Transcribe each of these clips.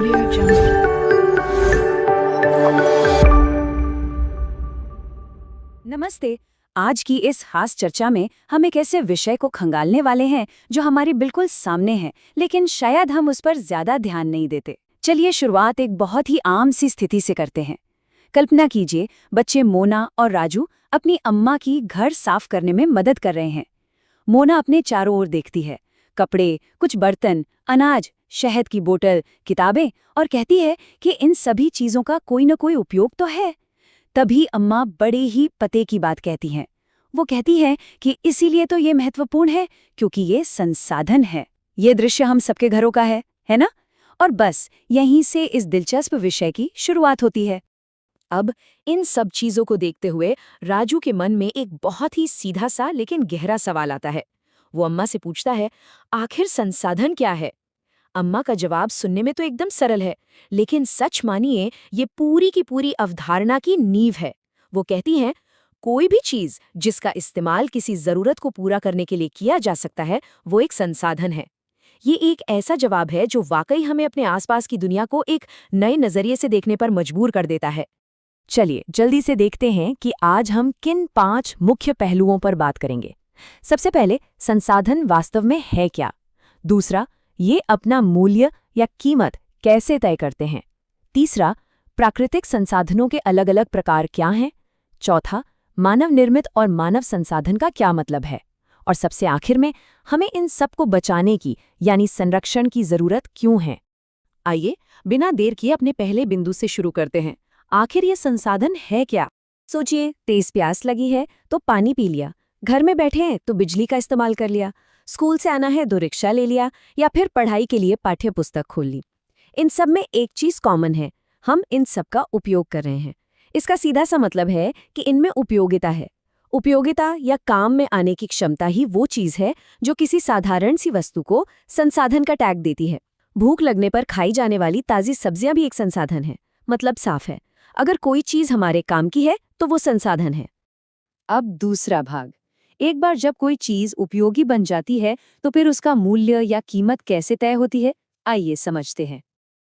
Audio Jungle. नमस्ते। आज की इस खास चर्चा में हम एक ऐसे विषय को खंगालने वाले हैं जो हमारे बिल्कुल सामने है, लेकिन शायद हम उस पर ज्यादा ध्यान नहीं देते। चलिए शुरुआत एक बहुत ही आम सी स्थिति से करते हैं। कल्पना कीजिए, बच्चे मोना और राजू अपनी अम्मा की घर साफ करने में मदद कर रहे हैं। मोना अपने चारों ओर देखती है, कपड़े, कुछ बर्तन, अनाज, शहद की बोतल, किताबें, और कहती है कि इन सभी चीजों का कोई न कोई उपयोग तो है। तभी अम्मा बड़े ही पते की बात कहती हैं। वो कहती हैं कि इसीलिए तो ये महत्वपूर्ण है, क्योंकि ये संसाधन है। ये दृश्य हम सबके घरों का है ना? और बस यहीं से इस दिलचस्प विषय की शुरुआत होती है। अब इन सब चीजों को देखते हुए राजू के मन में एक बहुत ही सीधा सा लेकिन गहरा सवाल आता है। वो अम्मा से पूछता है, आखिर संसाधन क्या है? अम्मा का जवाब सुनने में तो एकदम सरल है, लेकिन सच मानिए ये पूरी की पूरी अवधारणा की नींव है। वो कहती हैं, कोई भी चीज जिसका इस्तेमाल किसी जरूरत को पूरा करने के लिए किया जा सकता है, वो एक संसाधन है। ये एक ऐसा जवाब है जो वाकई हमें अपने आसपास की दुनिया को एक नए नजरिए से देखने पर मजबूर कर देता है। चलिए जल्दी से देखते हैं कि आज हम किन 5 मुख्य पहलुओं पर बात करेंगे। सबसे पहले, संसाधन वास्तव में है क्या? दूसरा, ये अपना मूल्य या कीमत कैसे तय करते हैं? तीसरा, प्राकृतिक संसाधनों के अलग अलग प्रकार क्या हैं? चौथा, मानव निर्मित और मानव संसाधन का क्या मतलब है? और सबसे आखिर में, हमें इन सब को बचाने की यानी संरक्षण की जरूरत क्यों है? आइए बिना देर किए अपने पहले बिंदु से शुरू करते हैं। आखिर ये संसाधन है क्या? सोचिए, तेज प्यास लगी है तो पानी पी लिया, घर में बैठे हैं तो बिजली का इस्तेमाल कर लिया, स्कूल से आना है तो रिक्शा ले लिया, या फिर पढ़ाई के लिए पाठ्य पुस्तक खोल ली। इन सब में एक चीज कॉमन है, हम इन सब का उपयोग कर रहे हैं। इसका सीधा सा मतलब है कि इनमें उपयोगिता है। उपयोगिता या काम में आने की क्षमता ही वो चीज है जो किसी साधारण सी वस्तु को संसाधन का टैग देती है। भूख लगने पर खाई जाने वाली ताजी सब्जियां भी एक संसाधन है। मतलब साफ है, अगर कोई चीज हमारे काम की है तो वो संसाधन है। अब दूसरा भाग, एक बार जब कोई चीज उपयोगी बन जाती है तो फिर उसका मूल्य या कीमत कैसे तय होती है? आइए समझते हैं।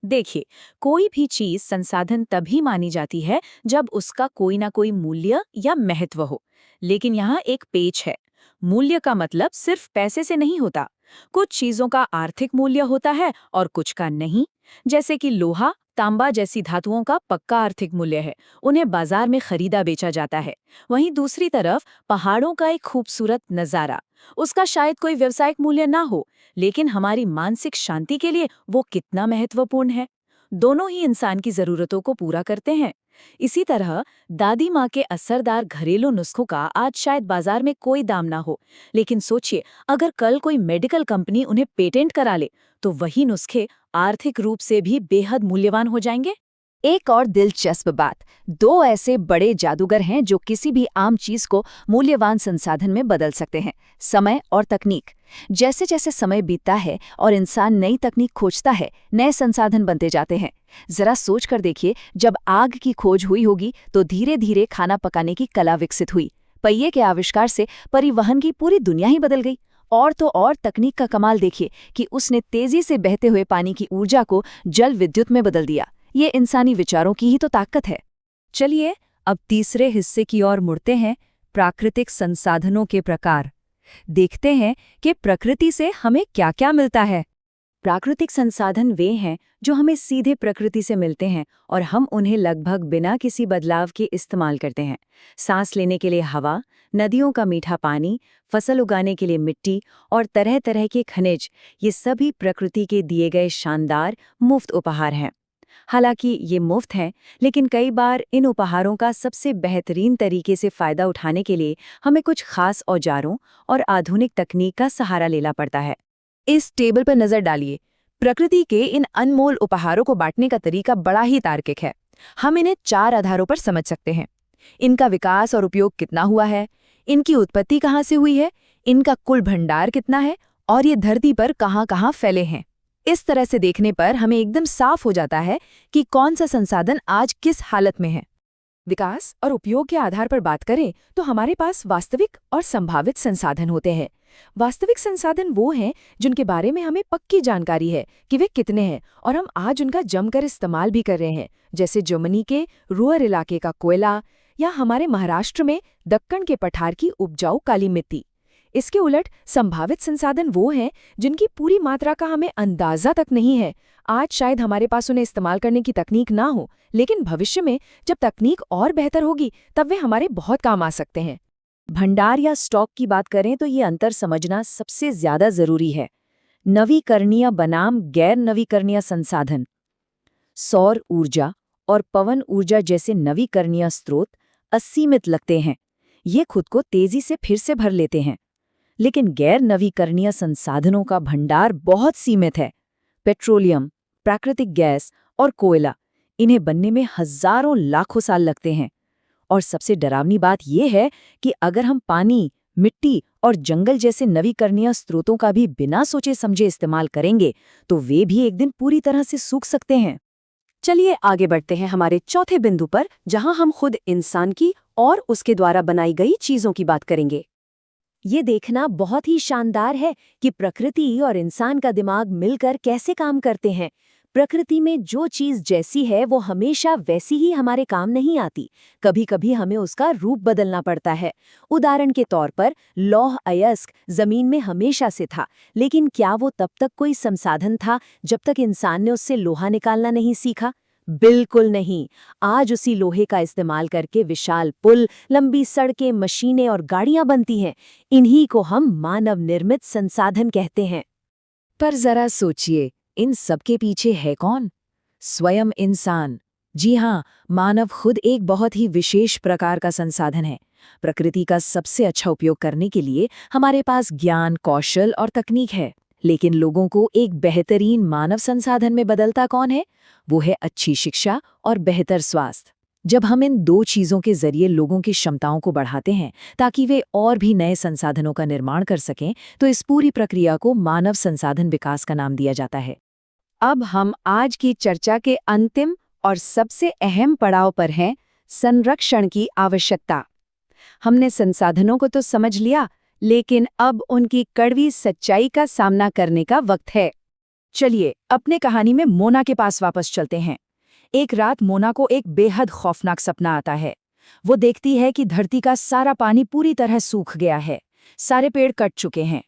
देखिए, कोई भी चीज संसाधन तभी मानी जाती है जब उसका कोई ना कोई मूल्य या महत्व हो। लेकिन यहाँ एक पेच है। मूल्य का मतलब सिर्फ पैसे से नहीं होता। कुछ चीजों का आर्थिक मूल्य होता है और कुछ का नहीं। जैसे कि लोहा, तांबा जैसी धातुओं का पक्का आर्थिक मूल्य है, उन्हें बाजार में खरीदा बेचा जाता है। वहीं दूसरी तरफ पहाड़ों का एक खूबसूरत नजारा, उसका शायद कोई व्यावसायिक मूल्य ना हो, लेकिन हमारी मानसिक शांति के लिए वो कितना महत्वपूर्ण है। दोनों ही इंसान की जरूरतों को पूरा करते हैं। इसी तरह दादी माँ के असरदार घरेलू नुस्खों का आज शायद बाजार में कोई दाम ना हो, लेकिन सोचिए, अगर कल कोई मेडिकल कंपनी उन्हें पेटेंट करा ले तो वही नुस्खे आर्थिक रूप से भी बेहद मूल्यवान हो जाएंगे। एक और दिलचस्प बात, 2 ऐसे बड़े जादूगर हैं जो किसी भी आम चीज को मूल्यवान संसाधन में बदल सकते हैं, समय और तकनीक। जैसे जैसे समय बीतता है और इंसान नई तकनीक खोजता है, नए संसाधन बनते जाते हैं। जरा सोच कर देखिए, जब आग की खोज हुई होगी तो धीरे धीरे खाना पकाने की कला विकसित हुई। पहिए के आविष्कार से परिवहन की पूरी दुनिया ही बदल गई। और तो और तकनीक का कमाल देखिए कि उसने तेजी से बहते हुए पानी की ऊर्जा को जल विद्युत में बदल दिया। ये इंसानी विचारों की ही तो ताकत है। चलिए अब तीसरे हिस्से की ओर मुड़ते हैं, प्राकृतिक संसाधनों के प्रकार। देखते हैं कि प्रकृति से हमें क्या-क्या मिलता है। प्राकृतिक संसाधन वे हैं जो हमें सीधे प्रकृति से मिलते हैं और हम उन्हें लगभग बिना किसी बदलाव के इस्तेमाल करते हैं। सांस लेने के लिए हवा, नदियों का मीठा पानी, फसल उगाने के लिए मिट्टी और तरह तरह के खनिज, ये सभी प्रकृति के दिए गए शानदार मुफ्त उपहार हैं। हालांकि ये मुफ्त हैं, लेकिन कई बार इन उपहारों का सबसे बेहतरीन तरीके से फायदा उठाने के लिए हमें कुछ खास औजारों और आधुनिक तकनीक का सहारा लेना पड़ता है। इस टेबल पर नजर डालिए। प्रकृति के इन अनमोल उपहारों को बांटने का तरीका बड़ा ही तार्किक है। हम इन्हें 4 आधारों पर समझ सकते हैं। इनका विकास और उपयोग कितना हुआ है, इनकी उत्पत्ति कहाँ से हुई है, इनका कुल भंडार कितना है, और ये धरती पर कहाँ-कहाँ फैले हैं। इस तरह से देखने पर हमें एकदम साफ हो जाता है कि कौन सा संसाधन आज किस हालत में है। विकास और उपयोग के आधार पर बात करें तो हमारे पास वास्तविक और संभावित संसाधन होते हैं, वास्तविक संसाधन वो हैं जिनके बारे में हमें पक्की जानकारी है कि वे कितने हैं और हम आज उनका जमकर इस्तेमाल भी कर रहे हैं, जैसे जर्मनी के रूअर इलाके का कोयला या हमारे महाराष्ट्र में दक्कन के पठार की उपजाऊ काली मिट्टी। इसके उलट संभावित संसाधन वो हैं जिनकी पूरी मात्रा का हमें अंदाजा तक नहीं है। आज शायद हमारे पास उन्हें इस्तेमाल करने की तकनीक ना हो, लेकिन भविष्य में जब तकनीक और बेहतर होगी तब वे हमारे बहुत काम आ सकते हैं। भंडार या स्टॉक की बात करें तो ये अंतर समझना सबसे ज्यादा जरूरी है। नवीकरणीय बनाम गैर नवीकरणीय संसाधन। सौर ऊर्जा और पवन ऊर्जा जैसे नवीकरणीय स्रोत असीमित लगते हैं, ये खुद को तेजी से फिर से भर लेते हैं। लेकिन गैर नवीकरणीय संसाधनों का भंडार बहुत सीमित है। पेट्रोलियम, प्राकृतिक गैस और कोयला, इन्हें बनने में हजारों लाखों साल लगते हैं। और सबसे डरावनी बात यह है कि अगर हम पानी, मिट्टी और जंगल जैसे नवीकरणीय स्रोतों का भी बिना सोचे समझे इस्तेमाल करेंगे तो वे भी एक दिन पूरी तरह से सूख सकते हैं। चलिए आगे बढ़ते हैं हमारे चौथे बिंदु पर, जहां हम खुद इंसान की और उसके द्वारा बनाई गई चीजों की बात करेंगे। ये देखना बहुत ही शानदार है कि प्रकृति और इंसान का दिमाग मिलकर कैसे काम करते हैं। प्रकृति में जो चीज जैसी है वो हमेशा वैसी ही हमारे काम नहीं आती, कभी कभी हमें उसका रूप बदलना पड़ता है। उदाहरण के तौर पर लौह अयस्क जमीन में हमेशा से था, लेकिन क्या वो तब तक कोई संसाधन था जब तक इंसान ने उससे लोहा निकालना नहीं सीखा? बिल्कुल नहीं। आज उसी लोहे का इस्तेमाल करके विशाल पुल, लंबी सड़कें, मशीनें और गाड़ियां बनती हैं। इन्हीं को हम मानव निर्मित संसाधन कहते हैं। पर जरा सोचिए, इन सबके पीछे है कौन? स्वयं इंसान। जी हाँ, मानव खुद एक बहुत ही विशेष प्रकार का संसाधन है। प्रकृति का सबसे अच्छा उपयोग करने के लिए हमारे पास ज्ञान, कौशल और तकनीक है। लेकिन लोगों को एक बेहतरीन मानव संसाधन में बदलता कौन है? वो है अच्छी शिक्षा और बेहतर स्वास्थ्य। जब हम इन दो चीज़ों के जरिए लोगों की क्षमताओं को बढ़ाते हैं ताकि वे और भी नए संसाधनों का निर्माण कर सकें, तो इस पूरी प्रक्रिया को मानव संसाधन विकास का नाम दिया जाता है। अब हम आज की चर्चा के अंतिम और सबसे अहम पड़ाव पर हैं, संरक्षण की आवश्यकता। हमने संसाधनों को तो समझ लिया, लेकिन अब उनकी कड़वी सच्चाई का सामना करने का वक्त है। चलिए अपने कहानी में मोना के पास वापस चलते हैं। एक रात मोना को एक बेहद खौफनाक सपना आता है। वो देखती है कि धरती का सारा पानी पूरी तरह सूख गया है, सारे पेड़ कट चुके हैं,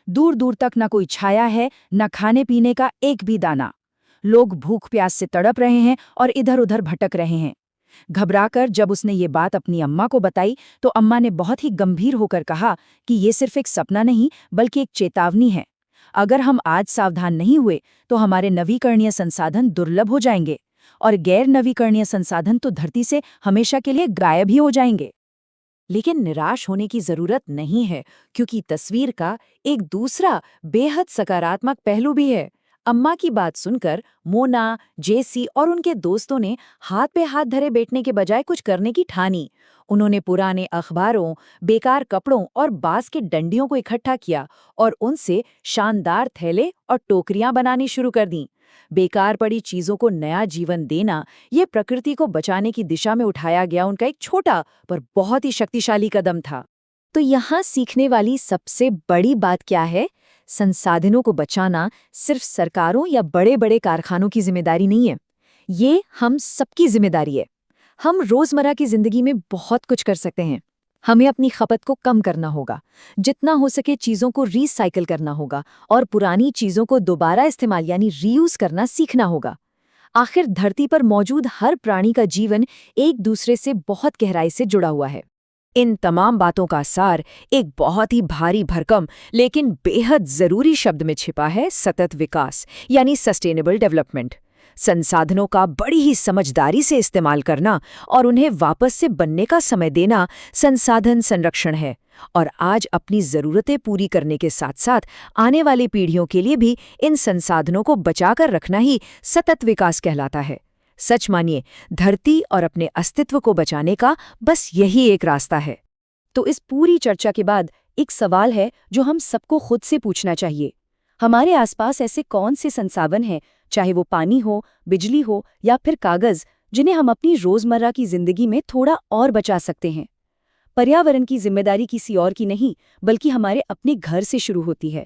दूर दूर तक न कोई छाया है, न खाने पीने का एक भी दाना। लोग भूख प्यास से तड़प रहे हैं और इधर उधर भटक रहे हैं। घबराकर जब उसने ये बात अपनी अम्मा को बताई तो अम्मा ने बहुत ही गंभीर होकर कहा कि ये सिर्फ एक सपना नहीं बल्कि एक चेतावनी है। अगर हम आज सावधान नहीं हुए तो हमारे नवीकरणीय संसाधन दुर्लभ हो जाएंगे और गैर नवीकरणीय संसाधन तो धरती से हमेशा के लिए गायब ही हो जाएंगे। लेकिन निराश होने की जरूरत नहीं है, क्योंकि तस्वीर का एक दूसरा बेहद सकारात्मक पहलू भी है। अम्मा की बात सुनकर मोना, जेसी और उनके दोस्तों ने हाथ पे हाथ धरे बैठने के बजाय कुछ करने की ठानी। उन्होंने पुराने अखबारों, बेकार कपड़ों और बांस के डंडियों को इकट्ठा किया और उनसे शानदार थैले और टोकरियां बनानी शुरू कर दी। बेकार पड़ी चीजों को नया जीवन देना, ये प्रकृति को बचाने की दिशा में उठाया गया उनका एक छोटा पर बहुत ही शक्तिशाली कदम था। तो यहाँ सीखने वाली सबसे बड़ी बात क्या है? संसाधनों को बचाना सिर्फ सरकारों या बड़े बड़े कारखानों की जिम्मेदारी नहीं है, ये हम सबकी जिम्मेदारी है। हम रोजमर्रा की जिंदगी में बहुत कुछ कर सकते हैं। हमें अपनी खपत को कम करना होगा, जितना हो सके चीज़ों को रीसाइकिल करना होगा और पुरानी चीज़ों को दोबारा इस्तेमाल यानी रीयूज करना सीखना होगा। आखिर धरती पर मौजूद हर प्राणी का जीवन एक दूसरे से बहुत गहराई से जुड़ा हुआ है। इन तमाम बातों का सार एक बहुत ही भारी भरकम लेकिन बेहद जरूरी शब्द में छिपा है, सतत विकास यानी सस्टेनेबल डेवलपमेंट। संसाधनों का बड़ी ही समझदारी से इस्तेमाल करना और उन्हें वापस से बनने का समय देना संसाधन संरक्षण है। और आज अपनी ज़रूरतें पूरी करने के साथ साथ आने वाली पीढ़ियों के लिए भी इन संसाधनों को बचाकर रखना ही सतत विकास कहलाता है। सच मानिए, धरती और अपने अस्तित्व को बचाने का बस यही एक रास्ता है। तो इस पूरी चर्चा के बाद एक सवाल है जो हम सबको खुद से पूछना चाहिए। हमारे आसपास ऐसे कौन से संसाधन हैं, चाहे वो पानी हो, बिजली हो या फिर कागज, जिन्हें हम अपनी रोजमर्रा की जिंदगी में थोड़ा और बचा सकते हैं? पर्यावरण की जिम्मेदारी किसी और की नहीं, बल्कि हमारे अपने घर से शुरू होती है।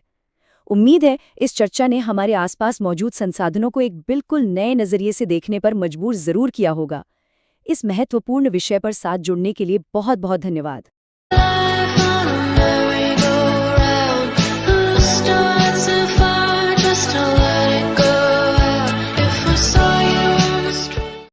उम्मीद है इस चर्चा ने हमारे आसपास मौजूद संसाधनों को एक बिल्कुल नए नज़रिए से देखने पर मजबूर ज़रूर किया होगा। इस महत्वपूर्ण विषय पर साथ जुड़ने के लिए बहुत बहुत धन्यवाद।